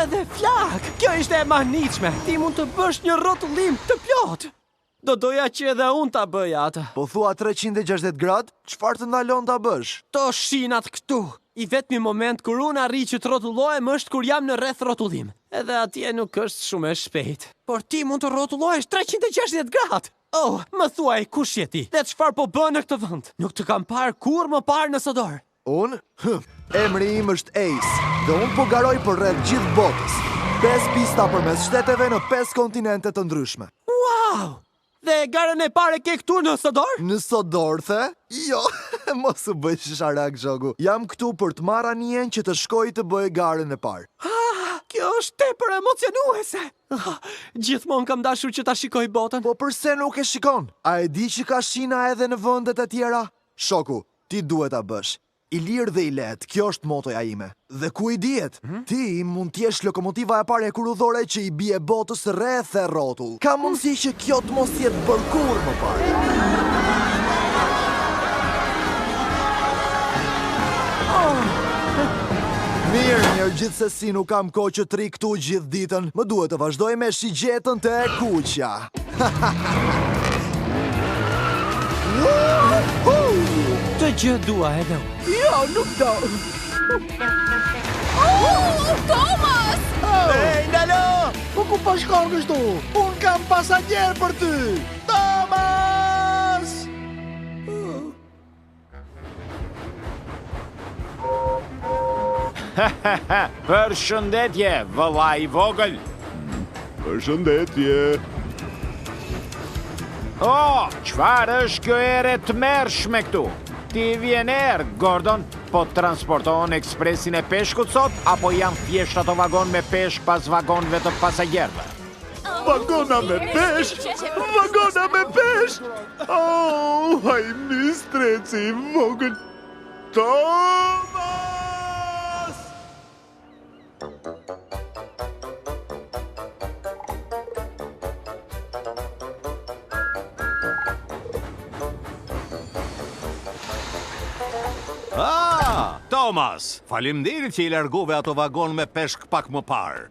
edhe flak! Kjo ishte e mahnitshme! Ti mund të bësh një rrotullim të plot! Do doja që edhe unë ta bëja atë. Po thua 360 gradë? Çfarë të ndalon ta bësh? To shinat këtu! I vetmi moment kur unë arri që të rrotullohem është kur jam në rreth rrotullim. Edhe atje nuk është shumë e shpejt. Por ti mund të rrotullohesh 360 gradë! Oh, më thuaj, kush je ti? Dhe çfarë po bën në këtë vend? Nuk të kam parë kur më parë në Sodor. Unë? Emri im është Ace, dhe unë po garoj për rreth gjithë botës. 5 pista përmes shteteve në 5 kontinente të ndryshme. Wow! Dhe garën e parë ke këtu në Sodor? Në Sodor, the? Jo, mos u bëj shisharak zhogu. Jam këtu për të marrë anijen që të shkoj të bëj garën e parë. Kjo është tepër emocionuese. Gjithmonë kam dashur që ta shikoj botën. Po përse nuk e shikon? A e di që ka shina edhe në vendet e tjera? Shoku, ti duhet ta bësh. I lirë dhe i lehtë, kjo është motoja ime. Dhe ku i dihet? Ti mund t'jesh lokomotiva e parë e kurudhore që i bie botës rreth e rrotull. Ka mundësi që kjo të mos jetë bërë kur më parë. Mirë, gjithsesi nuk kam kohë që tri këtu gjithë ditën. Më duhet të vazhdoj me shigjetën të e kuqja. Të gjë dua edhe unë. Jo, nuk do. Thomas! Ej, ndalo! Po ku po shkon kështu? Unë kam pasagjer për ty. Thomas! Përshëndetje, vëllai i vogël. Përshëndetje. O, çfarë është kjo erë të mërshme këtu? Ti vjen erë, Gordon, po transporton ekspresin e peshkut sot, apo janë thjesht ato vagon me peshk pas vagonve të pasagjerëve? Vagona me peshk! Vagona me peshk! Oh, haj mistreci i vogël. Thomas! Thomas, faleminderit që i largove ato vagon me peshk pak më parë.